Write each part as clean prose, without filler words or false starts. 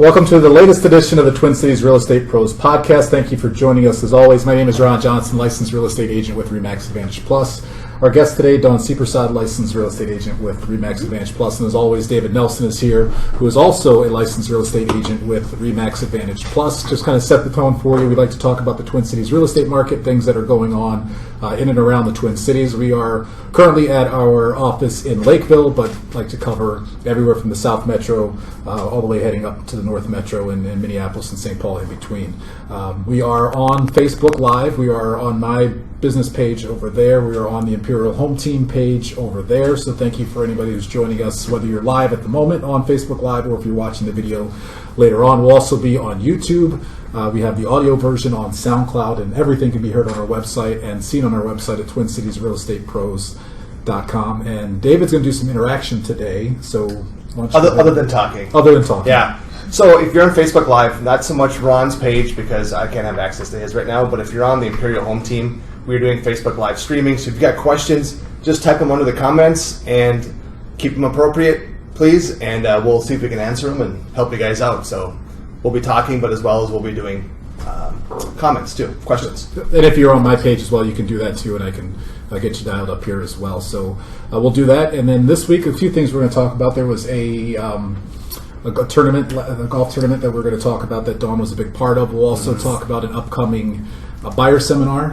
Welcome to the latest edition of the Twin Cities Real Estate Pros podcast. Thank you for joining us as always. My name is Ron Johnson, licensed real estate agent with RE/MAX Advantage Plus. Our guest today, Dawn Seepersaud, licensed real estate agent with RE/MAX Advantage Plus. And as always, David Nelson is here, who is also a licensed real estate agent with RE/MAX Advantage Plus. Just kind of set the tone for you. We'd like to talk about the Twin Cities real estate market, things that are going on in and around the Twin Cities. We are currently at our office in Lakeville, but like to cover everywhere from the South Metro all the way heading up to the North Metro and Minneapolis and St. Paul in between. We are on Facebook Live. We are on my business page over there. We are on the Imperial Home Team page over there. So thank you for anybody who's joining us, whether you're live at the moment on Facebook Live or if you're watching the video later on. We'll also be on YouTube. We have the audio version on SoundCloud, and everything can be heard on our website and seen on our website at TwinCitiesRealEstatePros.com. And David's going to do some interaction today. So other than talking. Yeah. So if you're on Facebook Live, not so much Ron's page because I can't have access to his right now, but if you're on the Imperial Home Team, we're doing Facebook Live streaming. So if you've got questions, just type them under the comments and keep them appropriate, please, and we'll see if we can answer them and help you guys out. So we'll be talking, but as well as we'll be doing comments too, questions. And if you're on my page as well, you can do that too, and I can get you dialed up here as well. So we'll do that. And then this week, a few things we're going to talk about. There was a tournament, a golf tournament that we're going to talk about that Dawn was a big part of. We'll also talk about an upcoming buyer seminar.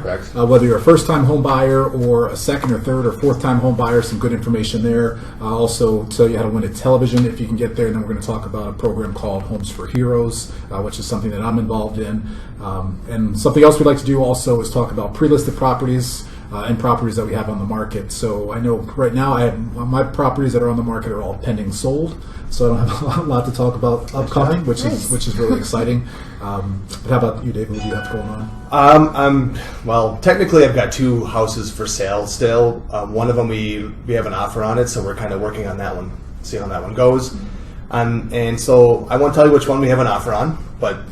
Whether you're a first-time home buyer or a second or third or fourth-time home buyer, some good information there. I'll also tell you how to win a television if you can get there. And then we're going to talk about a program called Homes for Heroes, which is something that I'm involved in. And something else we'd like to do also is talk about pre-listed properties and properties that we have on the market. So I know right now my properties that are on the market are all pending sold. So I don't have a lot to talk about upcoming, which is really exciting. But how about you, David? What do you have going on? Well, technically I've got two houses for sale still. One of them we have an offer on it, so we're kind of working on that one, see how that one goes. And so I won't tell you which one we have an offer on, but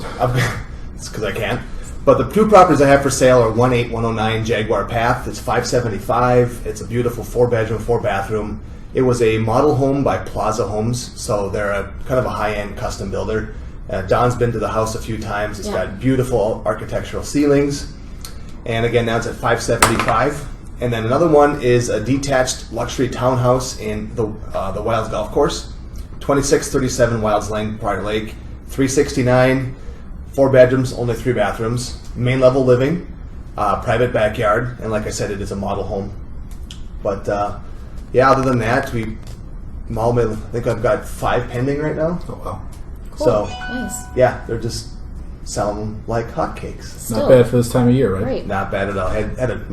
it's because I can't. But the two properties I have for sale are 18109 Jaguar Path. It's 575. It's a beautiful 4-bedroom, 4-bathroom. It was a model home by Plaza Homes, so they're kind of a high-end custom builder. Don's been to the house a few times. It's got beautiful architectural ceilings. And again, now it's at 575. And then another one is a detached luxury townhouse in the Wilds Golf Course, 2637 Wilds Lane, Prior Lake, 369, 4 bedrooms, only 3 bathrooms, main level living, private backyard, and like I said, it is a model home. But other than that, I think I've got 5 pending right now. Oh, wow. Cool. So, nice. Yeah, they're just selling them like hotcakes. Not bad for this time of year, right? Not bad at all. I had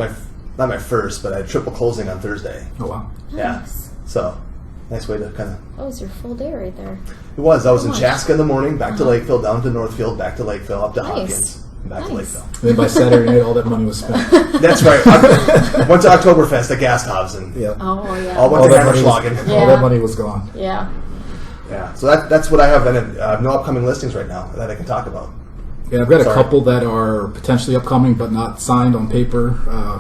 not my first, but I had triple closing on Thursday. Oh, wow. Nice. Yeah. So, nice way to kind of... That was your full day right there. It was. I was in Chaska in the morning, back to Lakeville, down to Northfield, back to Lakeville, up to Hopkins, and back to Lakeville. And then by Saturday night, all that money was spent. That's right. Went to Oktoberfest at Gasthaus and Oh, yeah. all went to Hammerschlagen. All that money was gone. Yeah. Yeah. So that's what I have. And I have no upcoming listings right now that I can talk about. Yeah, I've got a couple that are potentially upcoming but not signed on paper.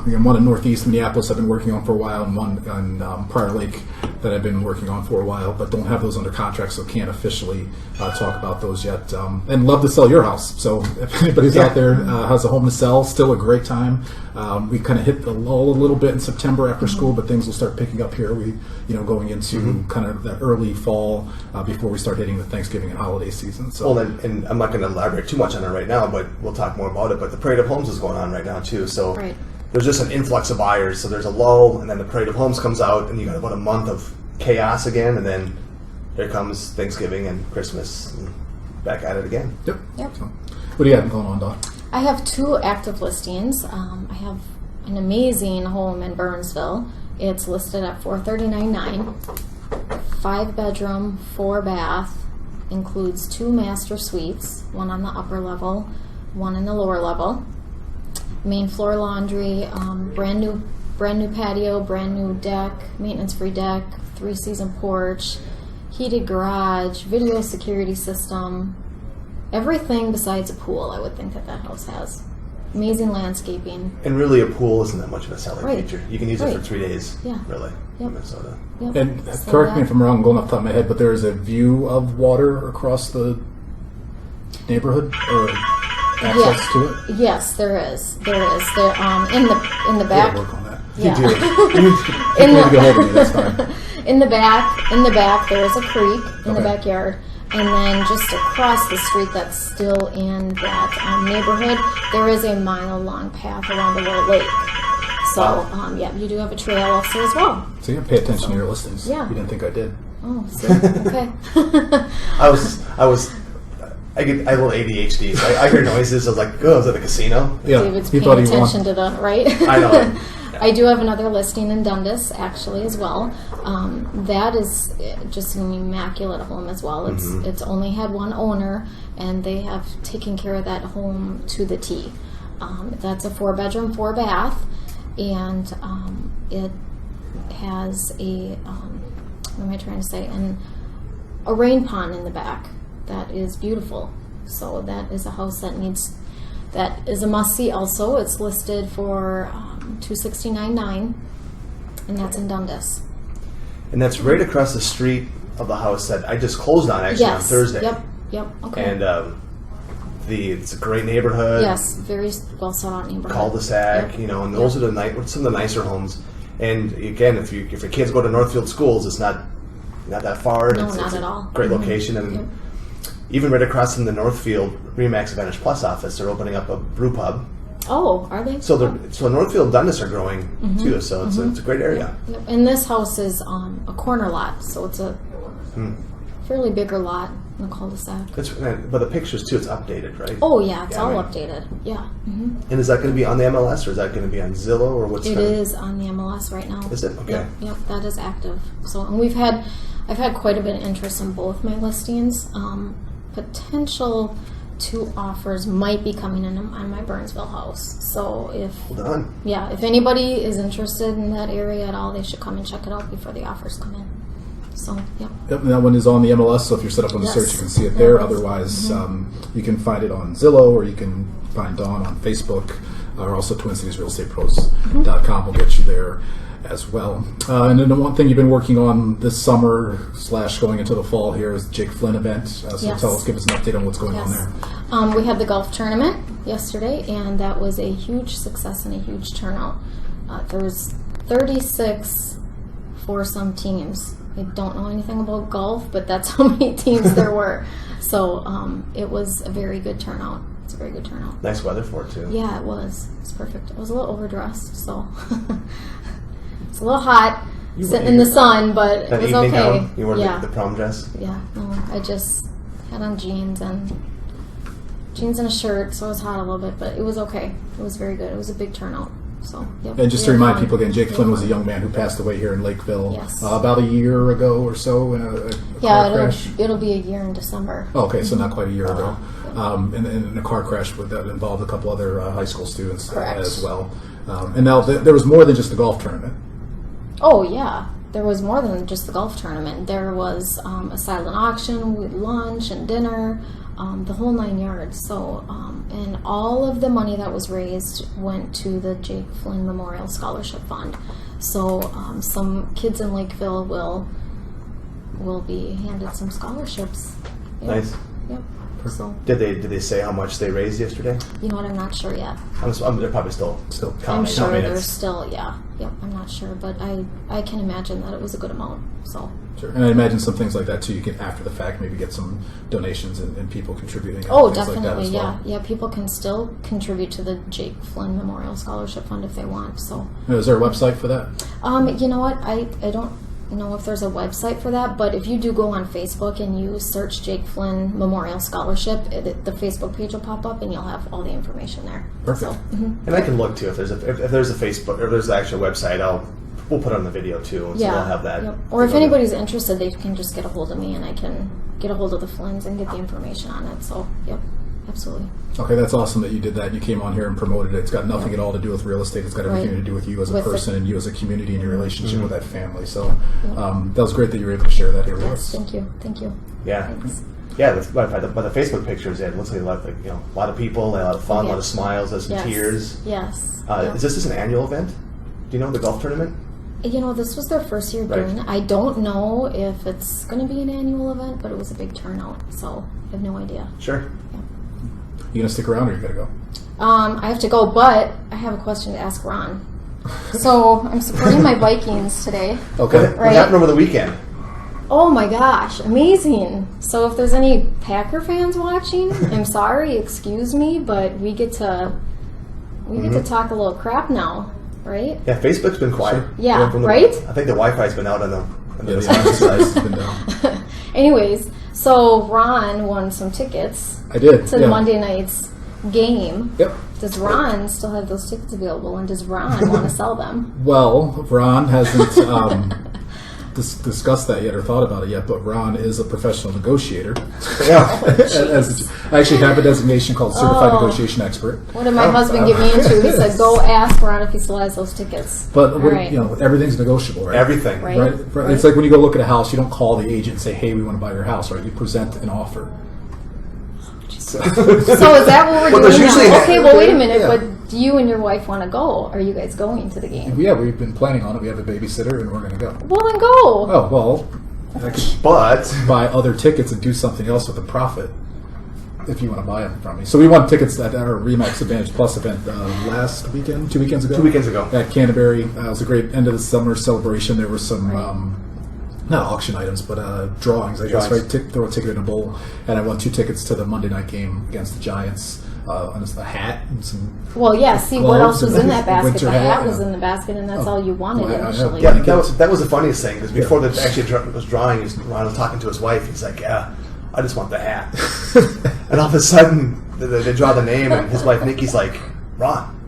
One in Northeast Minneapolis I've been working on for a while, and one on Prior Lake that I've been working on for a while, but don't have those under contract, so can't officially talk about those yet. And love to sell your house. So if anybody's out there has a home to sell, still a great time. We kind of hit the lull a little bit in September after school, but things will start picking up here. Going into kind of that early fall before we start hitting the Thanksgiving and holiday season. So, well, and I'm not going to elaborate too much on it right now, but we'll talk more about it. But the Parade of Homes is going on right now too. So there's just an influx of buyers. So there's a lull, and then the Parade of Homes comes out, and you got about a month of chaos again, and then here comes Thanksgiving and Christmas, and back at it again. Yep. So, what do you have going on, Dawn? I have 2 active listings. I have an amazing home in Burnsville. It's listed at $439,900. 5-bedroom, 4-bath, includes 2 master suites, one on the upper level, one in the lower level. Main floor laundry, brand new patio, brand new deck, maintenance-free deck, 3-season porch, heated garage, video security system, everything besides a pool. I would think that house has. Amazing landscaping. And really, a pool isn't that much of a selling feature. You can use it for 3 days. Yeah. Really. Yep. In Minnesota. And correct me if I'm wrong, I'm going off the top of my head, but there is a view of water across the neighborhood or access to it? Yes, there is. There is. There, in the I gotta back. work on that. Yeah. You In need to get hold of me. That's fine. In the back, there is a creek in the Okay. backyard, and then just across the street, that's still in that neighborhood. There is a mile-long path around the Little Lake. So, Wow. yeah, you do have a trail also as well. So you pay attention to your listings. Yeah. You didn't think I did. Oh, see, okay. I get a little ADHD, so I hear noises. I was like, oh, is it a casino? Yeah. David's He paying thought he attention to the right. I know. I do have another listing in Dundas, actually, as well. That is just an immaculate home as well. It's only had one owner, and they have taken care of that home to the T. That's a 4-bedroom, 4-bath, and it has a what am I trying to say? A rain pond in the back that is beautiful. So that is a house that is a must-see also. It's listed for $269,900, and that's in Dundas. And that's right across the street of the house that I just closed on actually on Thursday. Yep, okay. And it's a great neighborhood. Yes, very well sought out neighborhood. Cul-de-sac, Yep. you know, and those are some of the nicer homes. And again, if your kids go to Northfield schools, it's not that far. No, it's not a at all. Great Mhm. location, and Yep. even right across from the Northfield Remax Advantage Plus office, they're opening up a brew pub. Oh, are they? So Northfield and Dundas are growing too. So it's a great area. Yep. And this house is a corner lot, so it's a fairly bigger lot in the cul-de-sac. But the pictures too, it's updated, right? Oh yeah, it's Yeah, all I mean- updated. Yeah. hmm And is that going to be on the MLS or is that going to be on Zillow or what's It kinda- is on the MLS right now. Is it? Okay. Yep, that is active. So, and I've had quite a bit of interest in both my listings. Potential 2 offers might be coming in on my Burnsville house. So Well done. if anybody is interested in that area at all, they should come and check it out before the offers come in. So, yep. Yep, and that one is on the MLS, so if you're set up on the Yes. search, you can see it there. Yeah. Otherwise, you can find it on Zillow, or you can find Dawn on Facebook, or also TwinCitiesRealEstatePros.com will get you there as well. And then the one thing you've been working on this summer / going into the fall here is the Jake Flynn event. So Yes. give us an update on what's going on there. We had the golf tournament yesterday, and that was a huge success and a huge turnout. There was 36 foursome teams. I don't know anything about golf, but that's how many teams there were. So it was a very good turnout. It's a very good turnout. Nice weather for it too. Yeah, it was. It's perfect. I was a little overdressed, so it's a little hot sitting in the sun, but it That was evening okay. gown, you wore Yeah. the prom dress. Yeah, no, I just had on jeans and a shirt, so it was hot a little bit, but it was okay. It was very good. It was a big turnout. So, yep. And just to We had remind fun. people again, Jake We Flynn had was a fun. young man who passed away here in Lakeville Yes. about a year ago or so in a car crash. It'll be a year in December. Oh, okay, so not quite a year ago. In a car crash that involved a couple other high school students Correct. as well. And now there was more than just the golf tournament. Oh, yeah. There was more than just the golf tournament. There was a silent auction with lunch and dinner, the whole 9 yards. So, and all of the money that was raised went to the Jake Flynn Memorial Scholarship Fund. So, some kids in Lakeville will be handed some scholarships. Yep. Nice. Yep. So, Did they say how much they raised yesterday? you know what? I'm not sure yet. They're probably still Still I'm counting. sure I mean, there's it's- still, yep, I'm not sure, but I can imagine that it was a good amount, so. Sure. And I imagine some things like that too. You can, after the fact, maybe get some donations and people contributing. And Oh, things like that definitely, as well. yeah. People can still contribute to the Jake Flynn Memorial Scholarship Fund if they want, so. Now, is there a website for that? You know what, I don't know if there's a website for that, but if you do go on Facebook and you search Jake Flynn Memorial Scholarship, the Facebook page will pop up and you'll have all the information there. Perfect. So, And I can look too if there's a Facebook or if there's an actual website. We'll put it on the video too, and so yeah. they'll have that. Yep. Or if anybody's interested, they can just get a hold of me and I can get a hold of the Flynns and get the information on it. So, yep, absolutely. Okay, that's awesome that you did that. You came on here and promoted it. It's got nothing at all to do with real estate. It's got everything Right. to do with you as a With person the- and you as a community and your relationship with that family. So that was great that you were able to share that here with Yes, us. thank you. Yeah. Thanks. Yeah, by the Facebook pictures, it looks like a lot of people, a lot of fun, a lot of smiles, there's some Yes. tears. Yes. Yep. Is this just an annual event? Do you know the golf tournament? This was their first year Right. doing it. I don't know if it's going to be an annual event, but it was a big turnout, so I have no idea. Sure. Yeah. You gonna stick around or you gotta go? I have to go, but I have a question to ask Ron. So I'm supporting my Vikings today. Okay. What happened over the weekend? Oh my gosh, amazing. So if there's any Packer fans watching, I'm sorry, excuse me, but we get to talk a little crap now, right? Yeah, Facebook's been quiet. Yeah, From the- right? I think the Wi-Fi's been out on the Yeah, the exercise has been down. Anyways, so Ron won some tickets I did. to the Monday night's game. Yep. Does Ron still have those tickets available, and does Ron want to sell them? Well, Ron hasn't discussed that yet or thought about it yet, but Ron is a professional negotiator. Yeah. I actually have a designation called Certified Negotiation Expert. What did my husband get me into? He said, go ask Ron if he still has those tickets. But All right. everything's negotiable, right? Everything. Right. Right? It's like when you go look at a house, you don't call the agent and say, "Hey, we want to buy your house," right? You present an offer. So is that what Well, we're there's doing usually now? an- Okay, well, wait a minute. Yeah. But do you and your wife want to go? Are you guys going to the game? Yeah, we've been planning on it. We have a babysitter, and we're going to go. Well, then go. Oh well, I could But buy other tickets and do something else with the profit if you want to buy them from me. So we won tickets at our Remax Advantage Plus event last weekend, 2 weekends ago. 2 weekends ago. At Canterbury. It was a great end of the summer celebration. There were some, not auction items, but drawings, I guess, Drawings. right? Throw a ticket in a bowl. And I won 2 tickets to the Monday night game against the Giants. And a hat and some. Well, yeah. See, what Gloves else was and in that basket? winter The hat, hat was yeah. in the basket, and that's all you wanted Well, I have- initially. yeah, Blankets. that was the funniest thing because before the actually was drawing, Ron was talking to his wife. He's like, "Yeah, I just want the hat." And all of a sudden, they draw the name, and his wife Nikki's like, "Ron,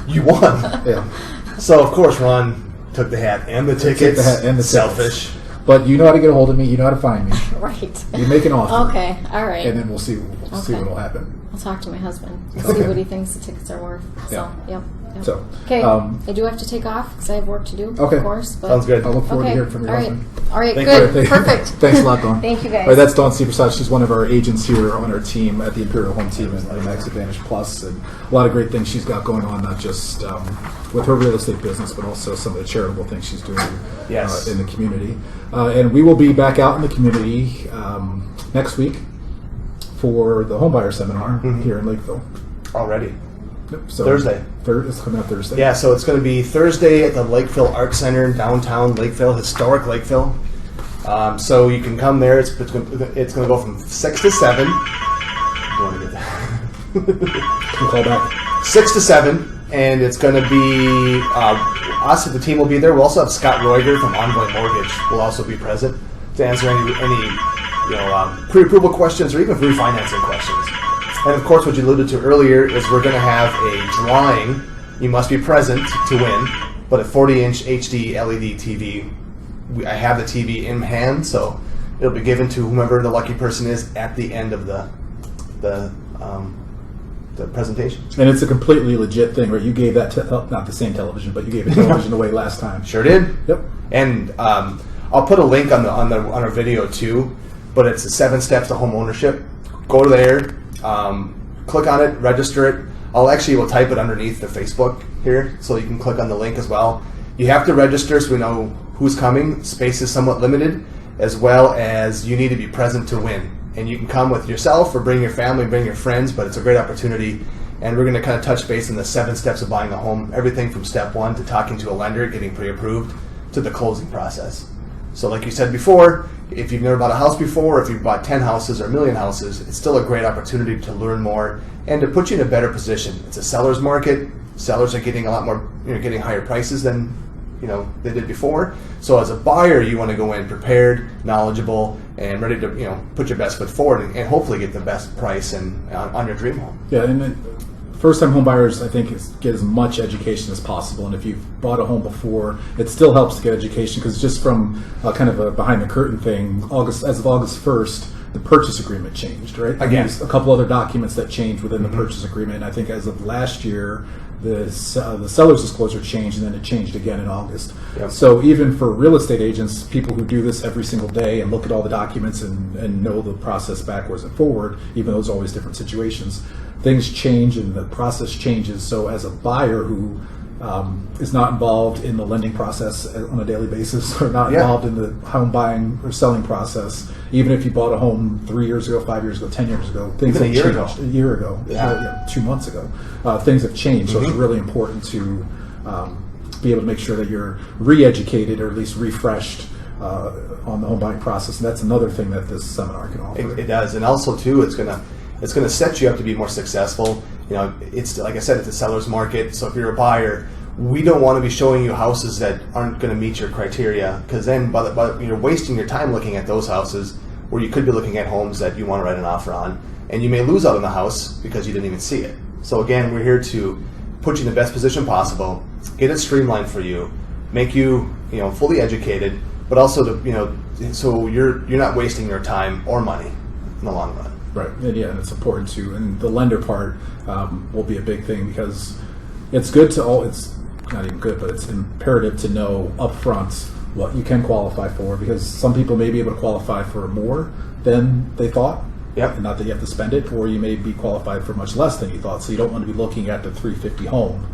you won." Yeah. So of course, Ron took the hat and the tickets. the hat and the tickets. Selfish. But you know how to get a hold of me. You know how to find me. Right. You make an offer. Okay. All right. And then we'll see Okay. what will happen. I'll talk to my husband and Okay. see what he thinks the tickets are worth. So, Yeah. yep. So, Okay. um, I do have to take off because I have work to do, Okay. of course. But Sounds good. I look forward Okay. to hearing from your All right. husband. All right. Thank Good. you. Perfect. Thanks a lot, Dawn. Thank you, guys. All right, that's Dawn Seepersaud. She's one of our agents here on our team at the Imperial Home Team and IMAX Advantage Plus, and a lot of great things she's got going on, not just with her real estate business, but also some of the charitable things she's doing Yes. in the community. And we will be back out in the community next week for the homebuyer seminar here in Lakeville. Already. Yep, so Thursday. It's coming up Thursday. Yeah, so it's going to be Thursday at the Lakeville Art Center in downtown Lakeville, historic Lakeville. So you can come there. It's going to go from 6 to 7. You want to get that? We'll call back. 6 to 7, and it's going to be us. The team will be there. We'll also have Scott Royger from Envoy Mortgage will also be present to answer any pre-approval questions or even refinancing questions. And of course, what you alluded to earlier is we're going to have a drawing. You must be present to win, but a 40-inch HD LED TV. I have the TV in hand, so it'll be given to whomever the lucky person is at the end of the presentation. And it's a completely legit thing, right? You gave that, not the same television, but you gave a television away last time. Sure did. Yep. And I'll put a link on our video too. But it's the 7 steps to home ownership. Go there, click on it, register it. We'll type it underneath the Facebook here, so you can click on the link as well. You have to register so we know who's coming. Space is somewhat limited, as well as you need to be present to win. And you can come with yourself or bring your family, bring your friends, but it's a great opportunity. And we're going to kind of touch base on the 7 steps of buying a home. Everything from step 1 to talking to a lender, getting pre-approved, to the closing process. So like you said before, if you've never bought a house before, or if you've bought 10 houses or a million houses, it's still a great opportunity to learn more and to put you in a better position. It's a seller's market. Sellers are getting a lot more, getting higher prices than they did before. So as a buyer, you want to go in prepared, knowledgeable, and ready to put your best foot forward and hopefully get the best price on your dream home. Yeah, and then first-time home buyers, I think, get as much education as possible. And if you've bought a home before, it still helps to get education because just from kind of a behind-the-curtain thing, as of August 1st, the purchase agreement changed, right? Again. There's a couple other documents that changed within the purchase agreement. And I think as of last year, the seller's disclosure changed, and then it changed again in August. Yep. So even for real estate agents, people who do this every single day and look at all the documents and know the process backwards and forward, even though there's always different situations, things change and the process changes. So as a buyer who is not involved in the lending process on a daily basis, or not Yeah. involved in the home buying or selling process, even if you bought a home 3 years ago, 5 years ago, 10 years ago, things Even a have year changed. ago. A year ago, Yeah. 2 months ago, things have changed. So it's Mhm. really important to be able to make sure that you're re-educated or at least refreshed on the home buying process. And that's another thing that this seminar can offer. It does, and also too, it's gonna set you up to be more successful. You know, it's like I said, it's a seller's market. So if you're a buyer, we don't want to be showing you houses that aren't going to meet your criteria, because then by you're wasting your time looking at those houses where you could be looking at homes that you want to write an offer on, and you may lose out on the house because you didn't even see it. So again, we're here to put you in the best position possible, get it streamlined for you, make you fully educated, but also so you're not wasting your time or money in the long run. Right, and yeah, and it's important too. And the lender part will be a big thing, because it's good to it's not even good, but it's imperative to know upfront what you can qualify for, because some people may be able to qualify for more than they thought. Yep. And not that you have to spend it, or you may be qualified for much less than you thought. So you don't want to be looking at the 350 home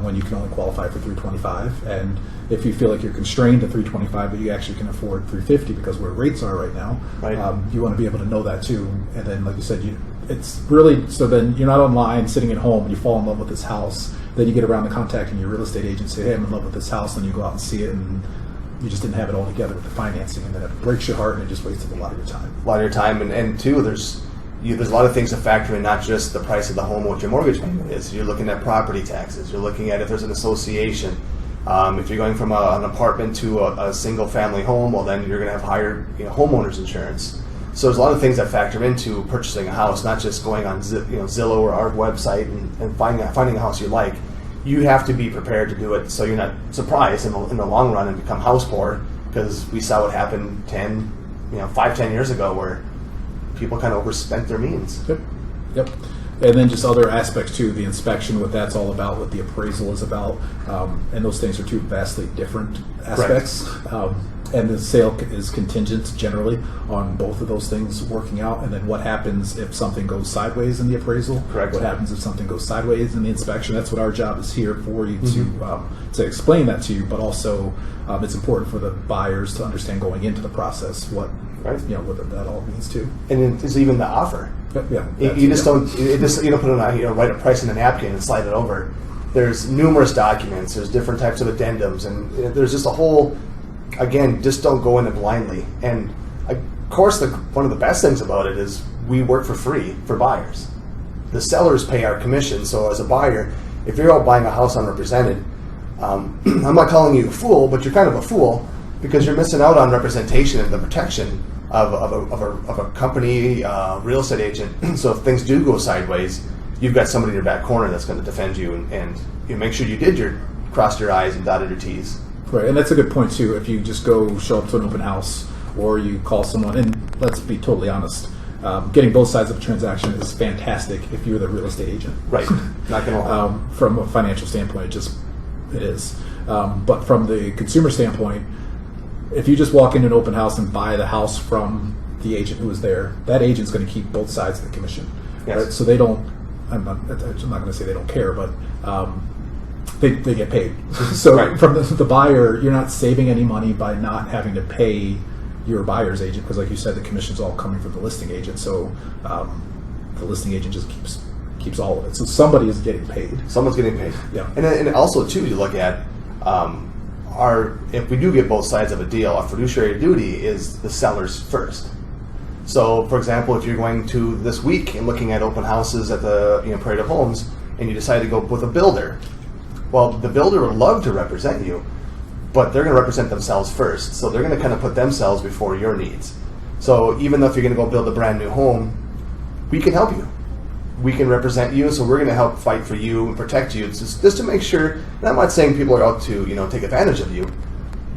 when you can only qualify for 325. And if you feel like you're constrained to 325, but you actually can afford 350 because where rates are right now, Right. You want to be able to know that too. And then, like you said, it's really, so then you're not online sitting at home and you fall in love with this house. Then you get around to contacting your real estate agent, say, hey, I'm in love with this house, and you go out and see it, and you just didn't have it all together with the financing, and then it breaks your heart, and it just wasted a lot of your time. A lot of your time, and two, there's a lot of things to factor in, not just the price of the home, what your mortgage payment is. You're looking at property taxes. You're looking at if there's an association. If you're going from an apartment to a single family home, well, then you're going to have higher homeowners insurance. So there's a lot of things that factor into purchasing a house, not just going on Zillow or our website and finding a house you like. You have to be prepared to do it, so you're not surprised in the long run and become house poor, because we saw what happened 5-10 years ago, where people kind of overspent their means. Yep. And then just other aspects too, the inspection, what that's all about, what the appraisal is about, and those things are two vastly different aspects. And the sale is contingent generally on both of those things working out. And then what happens if something goes sideways in the appraisal? Correct. What happens if something goes sideways in the inspection? That's what our job is here for you to explain that to you. But also, it's important for the buyers to understand going into the process what that all means too. And it's even the offer. Yeah, You don't put write a price in a napkin and slide it over. There's numerous documents. There's different types of addendums, and there's just a whole. Again, just don't go in it blindly. And of course, one of the best things about it is we work for free for buyers. The sellers pay our commission. So as a buyer, if you're out buying a house unrepresented, I'm not calling you a fool, but you're kind of a fool, because you're missing out on representation and the protection of a company, real estate agent. So if things do go sideways, you've got somebody in your back corner that's going to defend you, and you make sure you crossed your I's and dotted your T's. Right, and that's a good point too. If you just go show up to an open house, or you call someone, and let's be totally honest, getting both sides of a transaction is fantastic if you're the real estate agent. Right, not going to lie. From a financial standpoint, it is. But from the consumer standpoint, if you just walk into an open house and buy the house from the agent who was there, that agent's going to keep both sides of the commission. Yes. Right? So they don't. I'm not going to say they don't care, but. They get paid. So Right. From the buyer, you're not saving any money by not having to pay your buyer's agent, because like you said, the commission's all coming from the listing agent. So the listing agent just keeps all of it. So somebody is getting paid. Someone's getting paid. Yeah. And also too, you look at if we do get both sides of a deal, our fiduciary duty is the sellers first. So, for example, if you're going to this week and looking at open houses at the Comparative homes, and you decide to go with a builder, well, the builder would love to represent you, but they're going to represent themselves first. So they're going to kind of put themselves before your needs. So even though if you're going to go build a brand new home, we can help you. We can represent you, so we're going to help fight for you and protect you. It's just to make sure, and I'm not saying people are out to take advantage of you,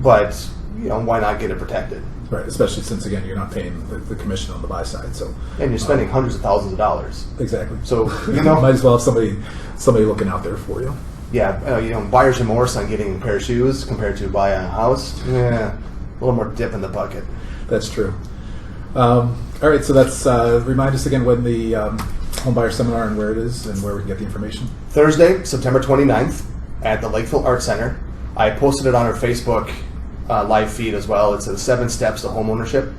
but why not get it protected? Right, especially since, again, you're not paying the commission on the buy side. So And you're spending hundreds of thousands of dollars. exactly. So, might as well have somebody looking out there for you. Yeah, buyer's remorse on getting a pair of shoes compared to buying a house. Yeah, a little more dip in the bucket. That's true. All right, so that's remind us again when the home buyer seminar and where it is and where we can get the information. Thursday, September 29th, at the Lakeville Art Center. I posted it on our Facebook live feed as well. It's the 7 steps to home ownership.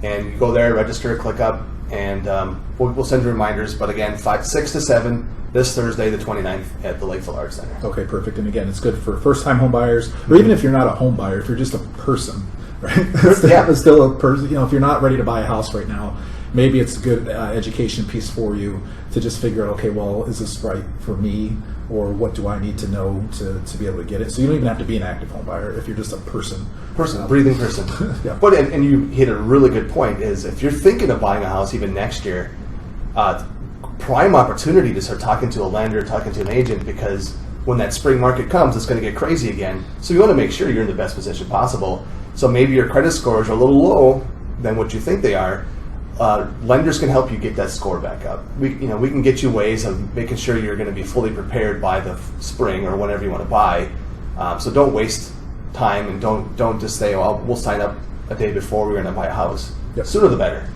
And you go there, register, click up, and we'll send you reminders. But again, 6 to 7 this Thursday, the 29th, at the Lakeville Art Center. Okay, perfect. And again, it's good for first-time home buyers, or even if you're not a home buyer, if you're just a person, right? It's still a person. If you're not ready to buy a house right now, maybe it's a good education piece for you to just figure out, okay, well, is this right for me, or what do I need to know to be able to get it? So you don't even have to be an active home buyer if you're just a person. Breathing person. Yeah. But and you hit a really good point, is if you're thinking of buying a house even next year, prime opportunity to start talking to a lender, talking to an agent, because when that spring market comes, it's going to get crazy again. So you want to make sure you're in the best position possible. So maybe your credit scores are a little low than what you think they are. Lenders can help you get that score back up. We can get you ways of making sure you're going to be fully prepared by the spring or whenever you want to buy. So don't waste time, and don't just say, "Oh, we'll sign up a day before we're going to buy a house." Yep. Sooner the better.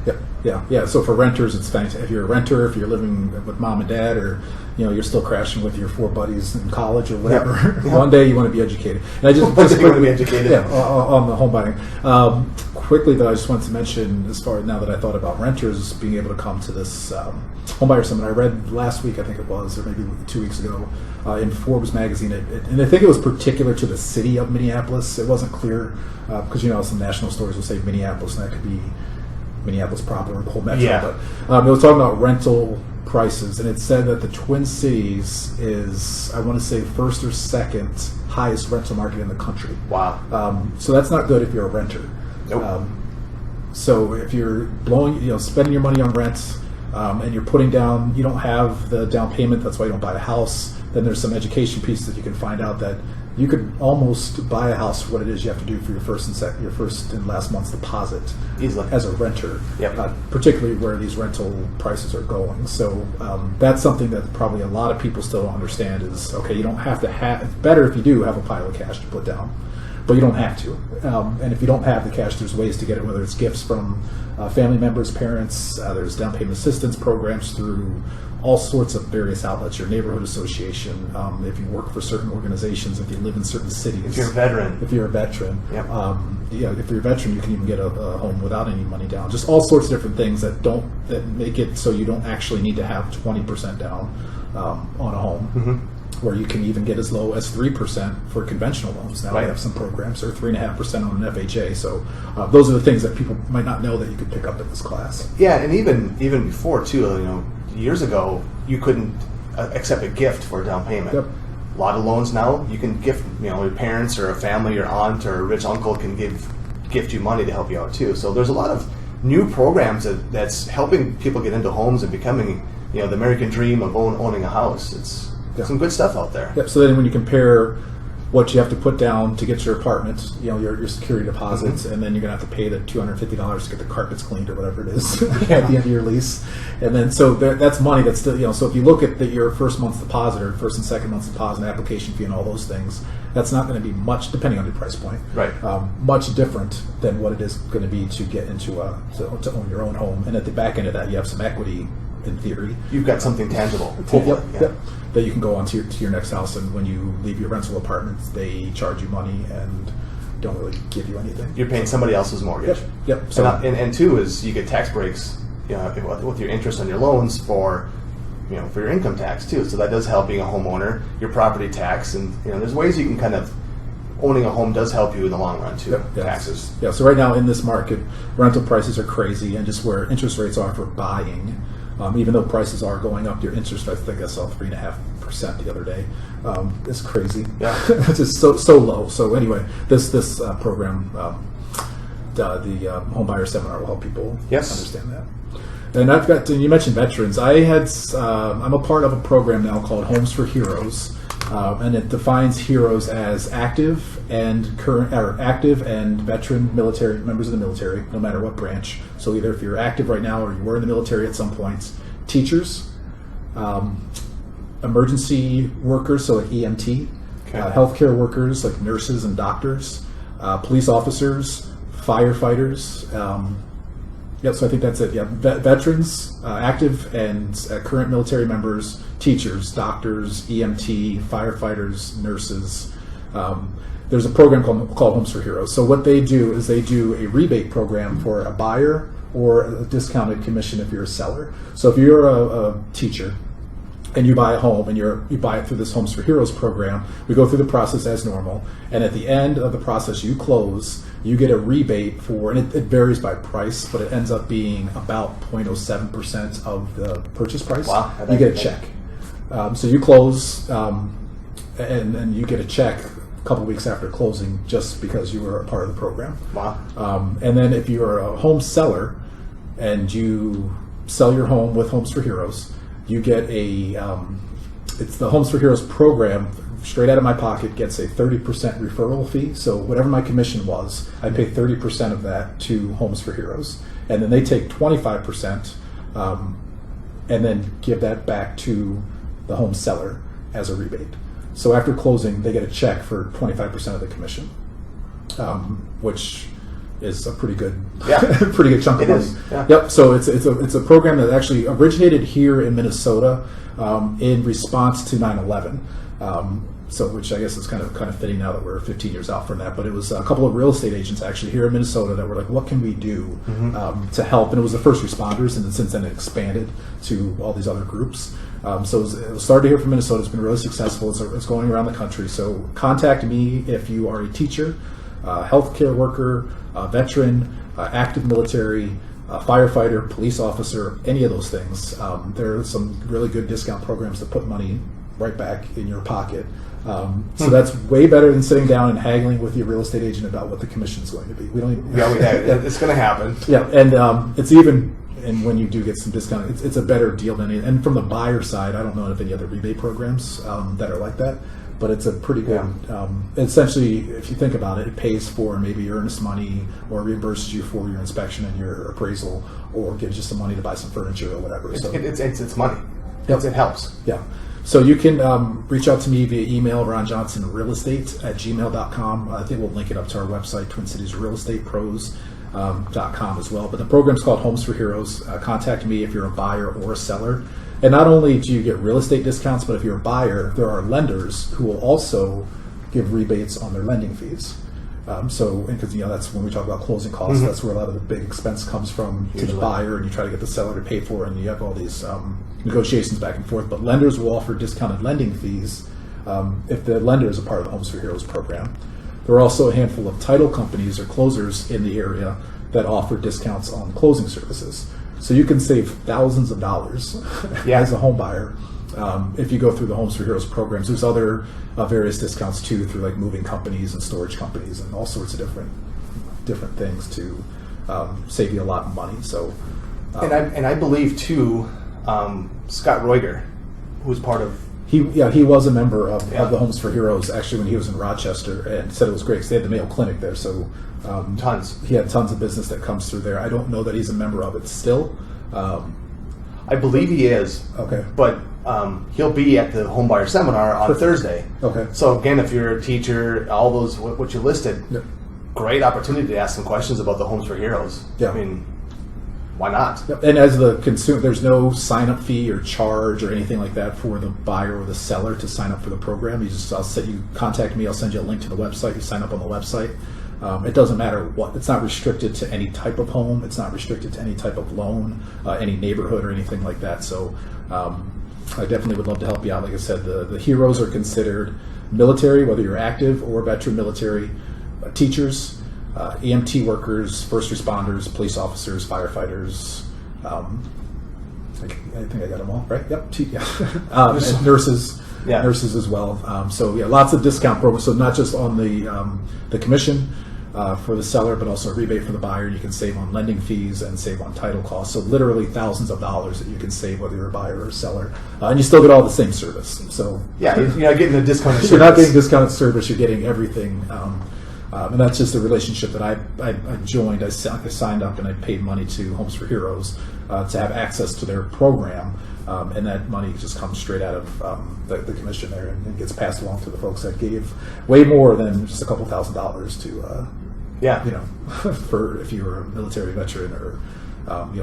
Yeah. So for renters, it's fancy. If you're a renter, if you're living with mom and dad, or you're still crashing with your 4 buddies in college or whatever, one day you want to be educated. And I just you want to be educated. Yeah, on the home buying. Quickly, though, I just wanted to mention, as far now that I thought about renters being able to come to this home buyer seminar, I read last week, I think it was, or maybe 2 weeks ago, in Forbes magazine, and I think it was particular to the city of Minneapolis. It wasn't clear because some national stories will say Minneapolis, and that could be Minneapolis proper or the whole metro. Yeah. But it was talking about rental prices, and it said that the Twin Cities is, I want to say, first or second highest rental market in the country. Wow. So that's not good if you're a renter. Nope. So if you're spending your money on rent, and you're putting down, you don't have the down payment, that's why you don't buy a house, then there's some education piece that you can find out that you could almost buy a house for what it is you have to do for your first and last month's deposit Easily. as a renter. Yep. Particularly where these rental prices are going. So that's something that probably a lot of people still don't understand is, okay, you don't have to have, it's better if you do have a pile of cash to put down, but you don't have to. And if you don't have the cash, there's ways to get it, whether it's gifts from family members, parents, there's down payment assistance programs through all sorts of various outlets, your neighborhood association, if you work for certain organizations, if you live in certain cities. If you're a veteran. If you're a veteran. Yep. If you're a veteran, you can even get a home without any money down. Just all sorts of different things that make it so you don't actually need to have 20% down on a home. Mm-hmm. Where you can even get as low as 3% for conventional loans. Now, right. We have some programs, or 3.5% on an FHA. So those are the things that people might not know that you could pick up in this class. Yeah, and even before too, years ago, you couldn't accept a gift for a down payment. Yep. A lot of loans now, you can gift, your parents or a family, your aunt or a rich uncle can gift you money to help you out too. So there's a lot of new programs that's helping people get into homes and becoming, the American dream of owning a house. It's some good stuff out there. Yep. So then when you compare what you have to put down to get your apartment, your security deposits, mm-hmm. and then you're going to have to pay the $250 to get the carpets cleaned or whatever it is at the end of your lease. And then so that's money that's still, so if you look at your first month's deposit or first and second month's deposit, application fee and all those things, that's not going to be much, depending on your price point, right? Much different than what it is going to be to get into to own your own home. And at the back end of that, you have some equity in theory. You've got something tangible. Yep. That you can go on to your next house, and when you leave your rental apartment, they charge you money and don't really give you anything. You're paying somebody else's mortgage. Yep. So and two is you get tax breaks, with your interest on your loans for your income tax too. So that does help being a homeowner, your property tax, and there's ways you can kind of, owning a home does help you in the long run too. Yep. Taxes. Yeah. So right now in this market, rental prices are crazy, and just where interest rates are for buying. Even though prices are going up, your interest rate, I think I saw 3.5% the other day. It's crazy. Yeah, it's just so low. So anyway, this program, the home buyer seminar, will help people understand that. And you mentioned veterans. I'm a part of a program now called Homes for Heroes, and it defines heroes as active and veteran military members of the military, no matter what branch. So either if you're active right now or you were in the military at some point, teachers, emergency workers, so like EMT, healthcare workers like nurses and doctors, police officers, firefighters, Yep, so I think that's it. Yeah, veterans, active and current military members, teachers, doctors, EMT, firefighters, nurses. There's a program called Homes for Heroes. So what they do is they do a rebate program for a buyer or a discounted commission if you're a seller. So if you're a teacher and you buy a home and you buy it through this Homes for Heroes program, we go through the process as normal. And at the end of the process, you close, you get a rebate for, and it varies by price, but it ends up being about 0.07% of the purchase price. Wow. You get a check. So you close, and you get a check a couple weeks after closing just because you were a part of the program. Wow. And then if you're a home seller and you sell your home with Homes for Heroes, you get it's the Homes for Heroes program, straight out of my pocket, gets a 30% referral fee. So whatever my commission was, I pay 30% of that to Homes for Heroes. And then they take 25% and then give that back to the home seller as a rebate. So after closing, they get a check for 25% of the commission, which is a pretty good, pretty good chunk of money. Yeah. Yep. So it's a program that actually originated here in Minnesota in response to 9/11. So which I guess is kind of fitting now that we're 15 years out from that. But it was a couple of real estate agents actually here in Minnesota that were like, what can we do to help? And it was the first responders, and then since then it expanded to all these other groups. So it was started here from Minnesota. It's been really successful. It's going around the country. So contact me if you are a teacher, healthcare worker, veteran, active military, firefighter, police officer, any of those things. There are some really good discount programs that put money right back in your pocket. So that's way better than sitting down and haggling with your real estate agent about what the commission is going to be. We don't even, It's going to happen. Yeah, and it's even, and when you do get some discount, it's a better deal than any. And from the buyer side, I don't know of any other rebate programs that are like that, but it's a pretty good. Essentially, if you think about it, it pays for maybe your earnest money or reimburses you for your inspection and your appraisal, or gives you some money to buy some furniture or whatever. It's money. Yep. It helps. Yeah. So you can reach out to me via email, ronjohnsonrealestate@gmail.com. I think we'll link it up to our website, TwinCitiesRealEstatePros.com as well. But the program's called Homes for Heroes. Contact me if you're a buyer or a seller. And not only do you get real estate discounts, but if you're a buyer, there are lenders who will also give rebates on their lending fees. Because that's when we talk about closing costs, that's where a lot of the big expense comes from to the buyer, and you try to get the seller to pay for it, and you have all these negotiations back and forth. But lenders will offer discounted lending fees if the lender is a part of the Homes for Heroes program. There are also a handful of title companies or closers in the area that offer discounts on closing services. So you can save thousands of dollars as a home buyer if you go through the Homes for Heroes programs. There's other various discounts too through like moving companies and storage companies and all sorts of different things to save you a lot of money. So, and I believe too, Scott Reuter, who was part of. He was a member of the Homes for Heroes actually when he was in Rochester, and said it was great because they had the Mayo Clinic there. So tons. He had tons of business that comes through there. I don't know that he's a member of it still. I believe he is. Okay. But he'll be at the homebuyer seminar on Thursday. Okay. So again, if you're a teacher, all those what you listed, great opportunity to ask some questions about the Homes for Heroes. Yeah. I mean, why not? Yep. And as the consumer, there's no sign-up fee or charge or anything like that for the buyer or the seller to sign up for the program. You contact me. I'll send you a link to the website. You sign up on the website. It doesn't matter what. It's not restricted to any type of home. It's not restricted to any type of loan, any neighborhood or anything like that. So I definitely would love to help you out. Like I said, the heroes are considered military, whether you're active or veteran military, teachers, EMT workers, first responders, police officers, firefighters. I think I got them all, right? Yep. And nurses. Yeah. Nurses as well. Lots of discount programs. So not just on the commission for the seller, but also a rebate for the buyer. You can save on lending fees and save on title costs. So literally thousands of dollars that you can save whether you're a buyer or a seller, and you still get all the same service. So you're not getting the discounted service. You're not getting discounted service. You're getting everything. And that's just a relationship that I joined. I signed up and I paid money to Homes for Heroes to have access to their program. And that money just comes straight out of the commission there and gets passed along to the folks that gave way more than just a couple $1,000s to, for if you were a military veteran or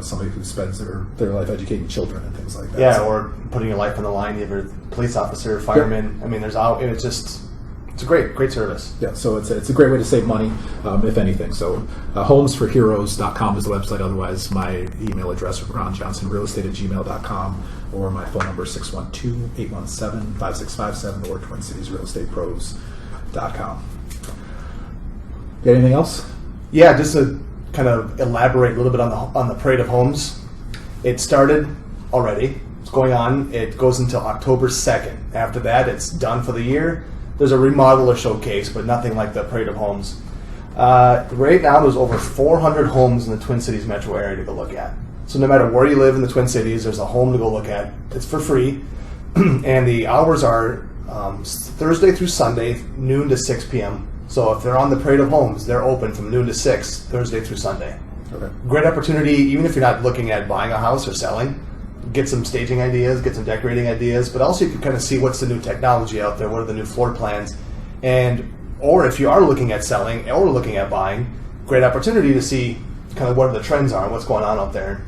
somebody who spends their life educating children and things like that. Yeah, or putting your life on the line, either police officer, fireman. I mean, it's a great service. Yeah, so it's a great way to save money, if anything. So homesforheroes.com is the website. Otherwise, my email address is ronjohnsonrealestate@gmail.com, or my phone number is 612-817-5657, or TwinCitiesRealEstatePros.com. Got anything else? Yeah, just to kind of elaborate a little bit on the Parade of Homes. It started already. It's going on. It goes until October 2nd. After that, it's done for the year. There's a remodel or showcase, but nothing like the Parade of Homes. Right now, there's over 400 homes in the Twin Cities metro area to go look at. So no matter where you live in the Twin Cities, there's a home to go look at. It's for free. And the hours are Thursday through Sunday, noon to 6 p.m. So if they're on the Parade of Homes, they're open from noon to 6, Thursday through Sunday. Okay. Great opportunity, even if you're not looking at buying a house or selling. Get some staging ideas, get some decorating ideas, but also you can kind of see what's the new technology out there, what are the new floor plans, or if you are looking at selling or looking at buying, great opportunity to see kind of what the trends are and what's going on out there.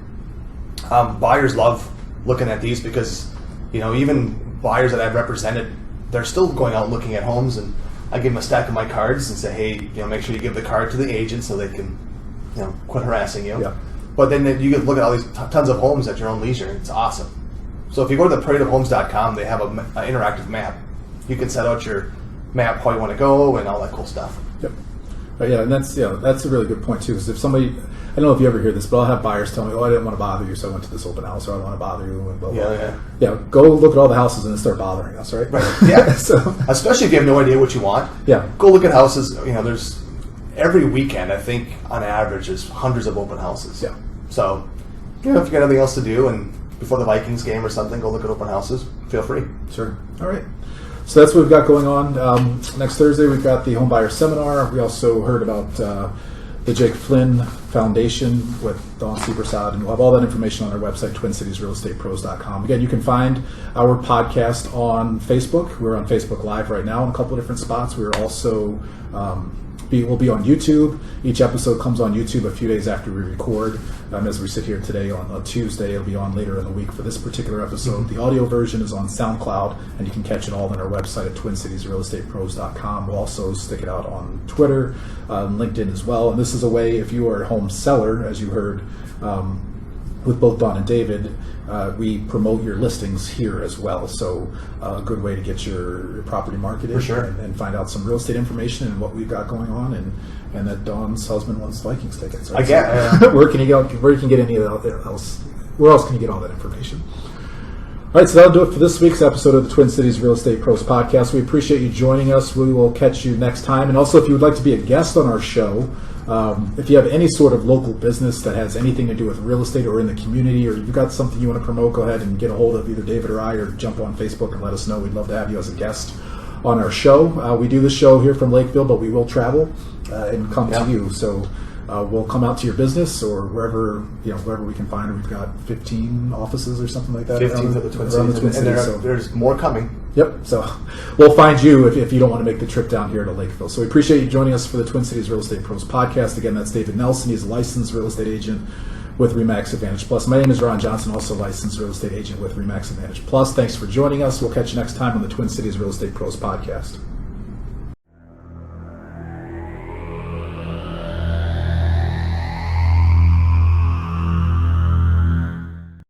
Buyers love looking at these because, even buyers that I've represented, they're still going out looking at homes, and I give them a stack of my cards and say, hey, make sure you give the card to the agent so they can, quit harassing you. Yeah. But then you can look at all these tons of homes at your own leisure. It's awesome. So if you go to the paradeofhomes.com, they have an interactive map. You can set out your map, how you want to go, and all that cool stuff. Yep. Yeah, and that's a really good point too. Because if somebody, I don't know if you ever hear this, but I'll have buyers tell me, "Oh, I didn't want to bother you, so I went to this open house," or "I don't want to bother you," and blah blah. Yeah. Go look at all the houses and then start bothering us, right? Right. Yeah. So, especially if you have no idea what you want. Yeah. Go look at houses. There's every weekend, I think, on average, there's hundreds of open houses. Yeah. So, if you got anything else to do, and before the Vikings game or something, go look at open houses. Feel free. Sure. All right. So that's what we've got going on. Next Thursday, we've got the Home Buyer Seminar. We also heard about the Jake Flynn Foundation with Dawn Seepersaud, and we'll have all that information on our website, TwinCitiesRealEstatePros.com. Again, you can find our podcast on Facebook. We're on Facebook Live right now in a couple of different spots. We're also we'll be on YouTube. Each episode comes on YouTube a few days after we record. As we sit here today on Tuesday, it'll be on later in the week for this particular episode. The audio version is on SoundCloud, and you can catch it all on our website at TwinCitiesRealEstatePros.com. We'll also stick it out on Twitter, LinkedIn as well. And this is a way, if you are a home seller, as you heard with both Don and David, we promote your listings here as well. So a good way to get your property marketed For sure. and find out some real estate information and what we've got going on, and that Dawn's husband wants Vikings tickets. Right? I get. Where can you go? Where you can get any of that else? Where else can you get all that information? All right, so that'll do it for this week's episode of the Twin Cities Real Estate Pros Podcast. We appreciate you joining us. We will catch you next time. And also, if you would like to be a guest on our show, if you have any sort of local business that has anything to do with real estate or in the community, or you've got something you want to promote, go ahead and get a hold of either David or I, or jump on Facebook and let us know. We'd love to have you as a guest on our show. We do the show here from Lakeville, but we will travel and come to you. So we'll come out to your business or wherever we can find. We've got 15 offices or something like that. 15 for the Twin Cities, and there's more coming. Yep. So we'll find you if you don't want to make the trip down here to Lakeville. So we appreciate you joining us for the Twin Cities Real Estate Pros Podcast. Again, that's David Nelson. He's a licensed real estate agent with RE/MAX Advantage Plus. My name is Ron Johnson, also licensed real estate agent with RE/MAX Advantage Plus. Thanks for joining us. We'll catch you next time on the Twin Cities Real Estate Pros Podcast.